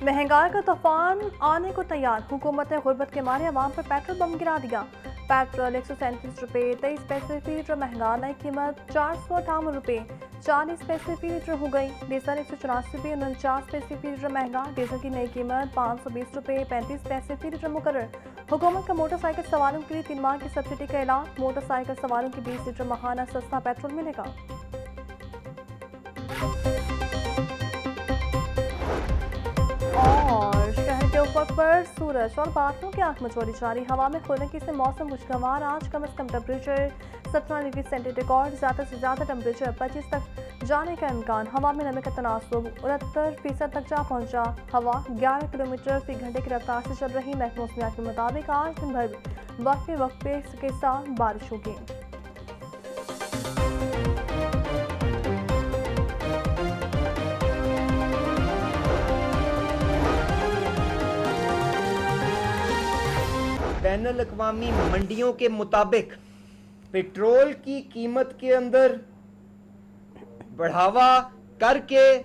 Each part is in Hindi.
महंगाई का तूफान आने को तैयार। हुकूमत ने गुर्बत के मारे अवाम पर पेट्रोल बम गिरा दिया। पेट्रोल 137 रुपये 23 पैसे फी लीटर महंगा, नई कीमत 458 रुपये 40 पैसे फी लीटर हो गई। डीजल 184 रुपये 49 पैसे फी लीटर महंगा, डीजल की नई कीमत 520 रुपये 35 पैसे फी लीटर मुकर्रर। हुकूमत का मोटरसाइकिल सवारों के लिए 3 माह की सब्सिडी का ऐलान। मोटरसाइकिल सवारों की 20 लीटर माहाना सस्ता पेट्रोल मिलेगा। और शहर के ऊपर पर सूरज और बादलों की आंखमचौरी जारी। हवा में खुनकी से मौसम खुशगवार। आज कम से कम टेम्परेचर 17 डिग्री सेंटीग्रेड रिकॉर्ड। ज़्यादा से ज़्यादा टेम्परेचर 25 तक जाने का इम्कान। हवा में नमी का तनासुब 69% तक जा पहुंचा। हवा 11 किलोमीटर फी घंटे की रफ्तार से चल रही। महकमा मौसमियात के मुताबिक आज दिन भर वक्फे के साथ बारिश होगी। बैनुल अक़वामी मंडियों के मुताबिक पेट्रोल की कीमत के अंदर बढ़ावा करके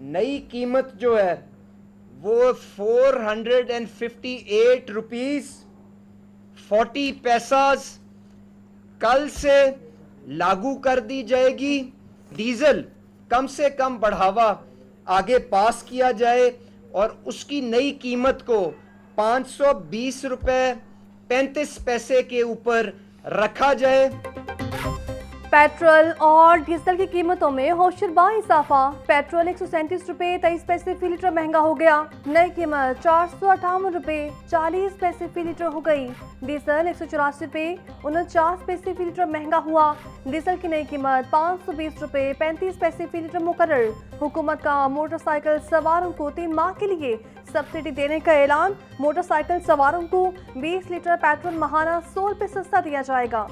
नई कीमत जो है वो 458 रुपीस 40 पैसास कल से लागू कर दी जाएगी। डीजल कम से कम बढ़ावा आगे पास किया जाए और उसकी नई कीमत को 520 रुपये 35 पैसे के ऊपर रखा जाए। पेट्रोल और डीजल की कीमतों में होशरबा इजाफा। पेट्रोल 137 रुपये 23 पैसे फी लीटर महंगा हो गया। नई कीमत 458 रुपये 40 पैसे फी लीटर हो गई। डीजल 184 रुपये 49 पैसे फी लीटर महंगा हुआ। डीजल की नई कीमत 520 रुपये 35 पैसे फी लीटर मुकर्रर। हुकूमत का मोटरसाइकिल सवारों को 3 माह के लिए सब्सिडी देने का ऐलान। मोटरसाइकिल सवारों को 20 लीटर पेट्रोल माहाना 100 रुपये सस्ता दिया जाएगा।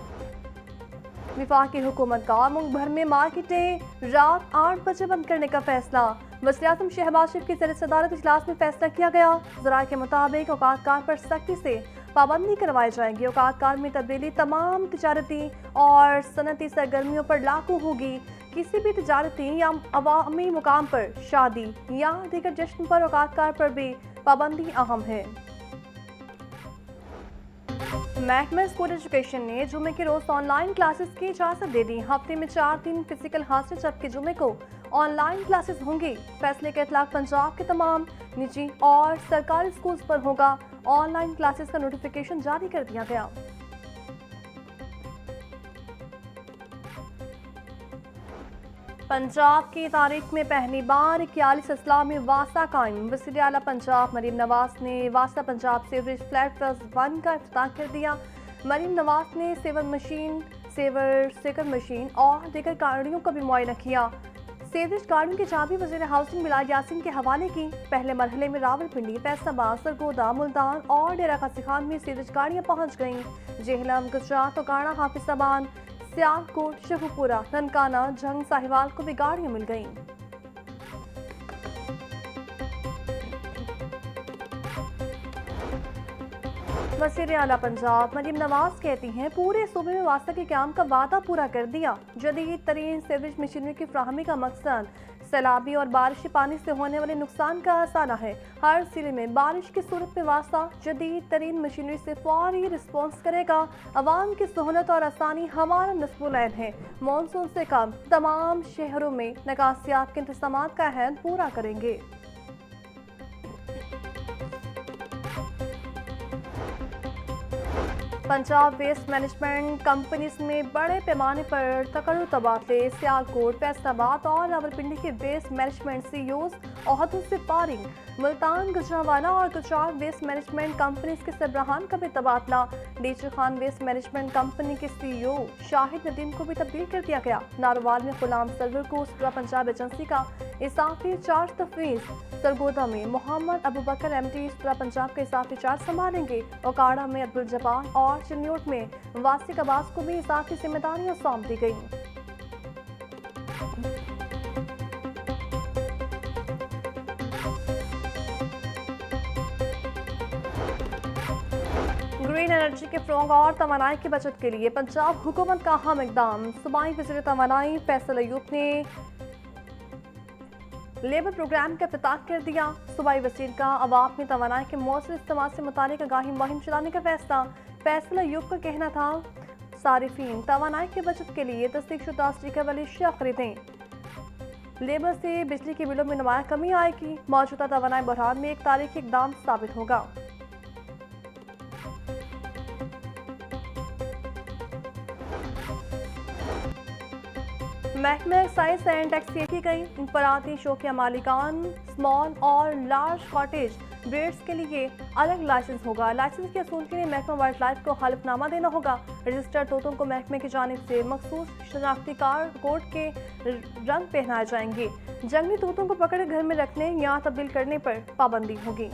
विफाकी हुकूमत का मुल्क भर में मार्केटें रात 8 बजे बंद करने का फैसला। वज़ीर-ए-आज़म शहबाज शरीफ की ज़ेर सदारत इजलास में फैसला किया गया। ज़राए के मुताबिक औकातकार पर सख्ती से पाबंदी करवाई जाएगी। औकातकार में तब्दीली तमाम तिजारती और सनती सरगर्मियों पर लागू होगी। किसी भी तिजारती या अवामी मुकाम पर शादी या दीगर जश्न पर औकातकार पर भी पाबंदी अहम है। महकमा स्कूल एजुकेशन ने जुमे के रोज ऑनलाइन क्लासेस की इजाजत दे दी। हफ्ते में 4 दिन फिजिकल हाजिरी, जबकि जुमे को ऑनलाइन क्लासेस होंगी। फैसले का इतलाक पंजाब के तमाम निजी और सरकारी स्कूल्स पर होगा। ऑनलाइन क्लासेस का नोटिफिकेशन जारी कर दिया गया। पंजाब की तारीख में पहली बार 41 अजला में वासा कायम। वज़ीर आला पंजाब मरीम नवाज ने वासा पंजाब सीवरेज फ्लैट फेज 1 का इफ्तिताह कर दिया। मरीम नवाज ने सेवर मशीन और दीगर गाड़ियों का भी मुआयना किया। सीवरेज गाड़ियों की चाबी वज़ीर हाउसिंग बिलाल यासीन के हवाले की। पहले मरहले में रावलपिंडी, फैसलाबाद, सरगोदा, मुल्तान और डेरा गाजी खान में सीवरेज गाड़ियाँ पहुँच गईं। जेहलम, गुजरात, तोगाड़ा, हाफिजाबाद, सियालकोट, शेखुपुरा, ननकाना, जंग, साहिवाल को भी गाड़ियां मिल गईं। वज़ीर आला पंजाब मरीम नवाज कहती हैं, पूरे सूबे में वास्ता के क्याम का वादा पूरा कर दिया। जदीद तरीन सीवरेज मशीनरी की फ्राहमी का मकसद सैलाबी और बारिशी पानी से होने वाले नुकसान का आसाना है। हर जिले में बारिश की सूरत में वास्ता जदीद तरीन मशीनरी से फौरी रिस्पॉन्स करेगा। अवाम की सहूलत और आसानी हमारा नस्बुल-ऐन है। मानसून से कम तमाम शहरों में निकासियात के इंतजाम का अहद पूरा करेंगे। पंजाब वेस्ट मैनेजमेंट कंपनीज में बड़े पैमाने पर तकड़ू तबादले। सियालकोट, फैसलाबाद और रावलपिंडी के वेस्ट मैनेजमेंट सीईओज ओहदों से फारिग। मुल्तान, गुजरांवाला और गुजरात वेस्ट मैनेजमेंट कंपनीज के सरबराहान का भी तबादला। DG Khan waste management company के सीईओ शाहिद नदीम को भी तब्दील कर दिया गया। नारोवाल में गुलाम सरवर को सुबह पंजाब एजेंसी का इजाफी चार्ज तफवीज। सरगोदा में मोहम्मद अबू बकर एमडी सुबह पंजाब का इजाफी चार्ज संभालेंगे। ओकाड़ा में अब्दुल जब्बार और चिन्योट में वासिक अब्बास को भी इजाफी जिम्मेदारियां सौंप दी गई। ग्रीन एनर्जी के फ़रोग़ और तवानाई की बचत के लिए पंजाब हुकूमत का अहम इक़दाम। सूबाई वज़ीर तवानाई फैसल अयूब ने लेबर प्रोग्राम का इफ्तिताह कर दिया। सूबाई वज़ीर का अवाम में तवानाई के मौसर इस्तेमाल से मुतालिक आगाही मुहिम चलाने का फैसला यूब का कहना था सारिफीन तवानाई की बचत के लिए तस्दीकशुदा स्टीकर वाली अशिया खरीदें। लेबर से बिजली के बिलों में नुमाया कमी आएगी। मौजूदा तवानाई बहरान में एक तारीखी इकदाम साबित होगा। महकमा एक्साइज एंड टैक्स की गई इंफरादी शौकिया मालिकान स्मॉल और लार्ज कॉटेज ब्रीड्स के लिए अलग लाइसेंस होगा। लाइसेंस के असूल के लिए महकमा वाइल्ड लाइफ को हलफनामा देना होगा। रजिस्टर्ड तोतों को महकमे की जानिब से मखसूस शनाख्ती कोड के रंग पहनाए जाएंगे। जंगली तोतों को पकड़ घर में रखने या तब्दील करने पर पाबंदी होगी।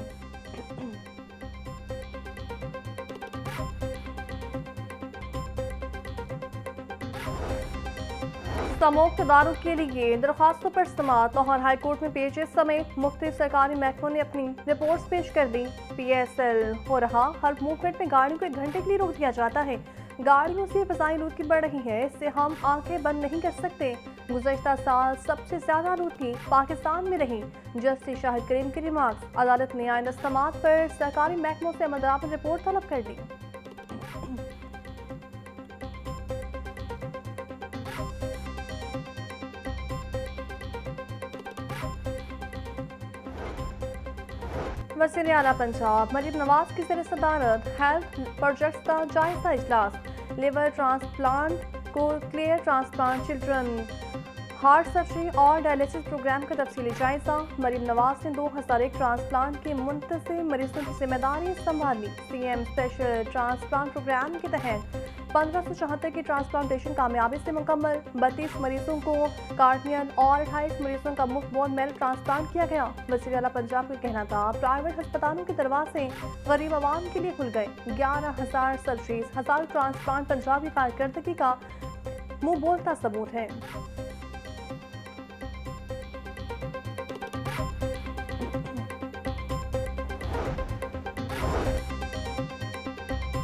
समोक्त दारों के लिए दरख्वास्तों पर समाअत लाहौर हाई कोर्ट में पेश समेत मुख्तलिफ सरकारी महकमों ने अपनी रिपोर्ट्स पेश कर दी। PSL हो रहा हर मूवमेंट में गाड़ियों को 1 घंटे के लिए रोक दिया जाता है। गाड़ियों से फसाई आलूदगी बढ़ रही है, इससे हम आंखें बंद नहीं कर सकते। गुज़श्ता साल सबसे ज्यादा आलूदगी पाकिस्तान में रही। जस्टिस शाहिद करीम की रिमार्क्स। अदालत ने आइंदा समाअत पर सरकारी महकमों से अमलदराब में रिपोर्ट तलब कर दी। वज़ीर आला पंजाब मरीम नवाज की ज़ेर सदारत हेल्थ प्रोजेक्ट्स का जायजा इजलास। लिवर ट्रांसप्लांट को clear transplant children heart surgery और डायलिसिस प्रोग्राम का तफसीली जायजा। मरीम नवाज ने 2001 ट्रांसप्लांट के मुंतज़िर मरीजों की जिम्मेदारी संभाली। CM स्पेशल ट्रांसप्लांट प्रोग्राम के तहत 1574 की ट्रांसप्लांटेशन कामयाबी से मुकम्मल। 32 मरीजों को कार्डियल और 28 मरीजों का मुफ्त बोन मैरो ट्रांसप्लांट किया गया। वज़ीर आला पंजाब का कहना था प्राइवेट अस्पतालों के दरवाजे गरीब आवाम के लिए खुल गए। 11,000 सर्जरीज, 1000 ट्रांसप्लांट पंजाब की कारकर्दगी का मुंह बोलता सबूत है।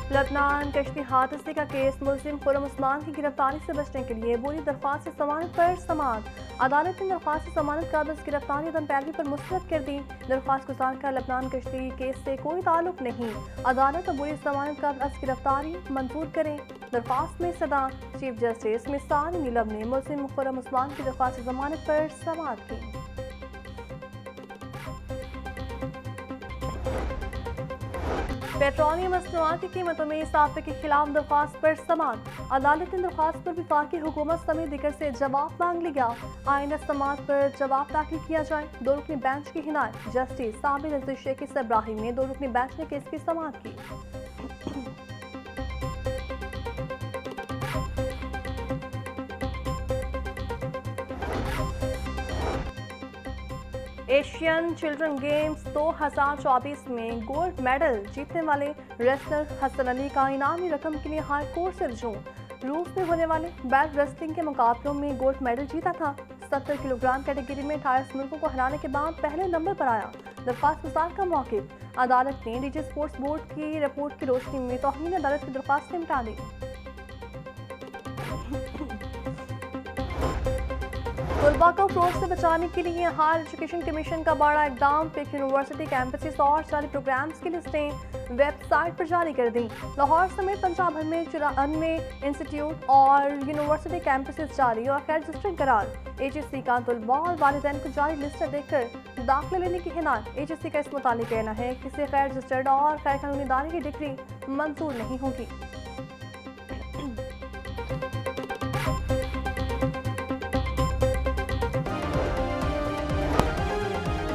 लबनान कश्ती हादसे का केस मुलजिम खुर्रम उस्मान की गिरफ्तारी से बचने के लिए बोली दरख्वास्त जमानत पर समाअत। अदालत ने दरख्वास्त जमानत काबिज गिरफ्तारी अदम पैरवी पर मुस्तरद कर दी। दरख्वास्त गुजार का लबनान कश्ती केस से कोई ताल्लुक नहीं। अदालत बोली जमानत काबिज गिरफ्तारी मंजूर करें। दरख्वास्त में सदा चीफ जस्टिस मिसाल नीलम ने मुलजिम खुर्रम उस्मान की दरख्वास्त जमानत पर समाअत की। पेट्रोलियम मसनूआत की कीमतों में इजाफे के खिलाफ दरख्वास्त पर समाअत। अदालत ने दरख्वास्त पर वफाकी हुकूमत समेत दीगर से जवाब मांग लिया। आइंदा समाअत पर जवाब दाखिल किया जाए। 2 रुकनी बेंच की हिदायत। जस्टिस साबिर अजीज शेख इब्राहिम ने 2 रुकनी बेंच ने केस की समाअत की। एशियन चिल्ड्रन गेम्स 2024 में गोल्ड मेडल जीतने वाले रेसलर हसन अली का इनामी रकम के लिए हाई कोर्ट से रजू। रूस में होने वाले बैट रेसलिंग के मुकाबलों में गोल्ड मेडल जीता था। 70 किलोग्राम कैटेगरी में 28 मुल्कों को हराने के बाद पहले नंबर पर आया। दरख्वास्त गुजार का मौक़िफ़। अदालत ने डीजी स्पोर्ट्स बोर्ड की रिपोर्ट की रोशनी में तौहीन अदालत की दरख्वास्त निपटा दी। तलबा को फ्रॉड से बचाने के लिए हायर एजुकेशन कमीशन का बड़ा इकदाम। फिक यूनिवर्सिटी कैंपसेस और जारी प्रोग्राम्स की लिस्टें वेबसाइट पर जारी कर दी। लाहौर समेत पंजाब भर में 94 इंस्टीट्यूट और यूनिवर्सिटी कैंपसेस जारी और गैर रजिस्टर्ड करार। HSC का तलबा और वालिदैन को जारी लिस्टें देखकर दाखिला लेने की हिदायत। HSC का इस मुतालिक कहना है किसी गैर रजिस्टर्ड और गैर कानूनी इदारे की डिग्री मंजूर नहीं होगी।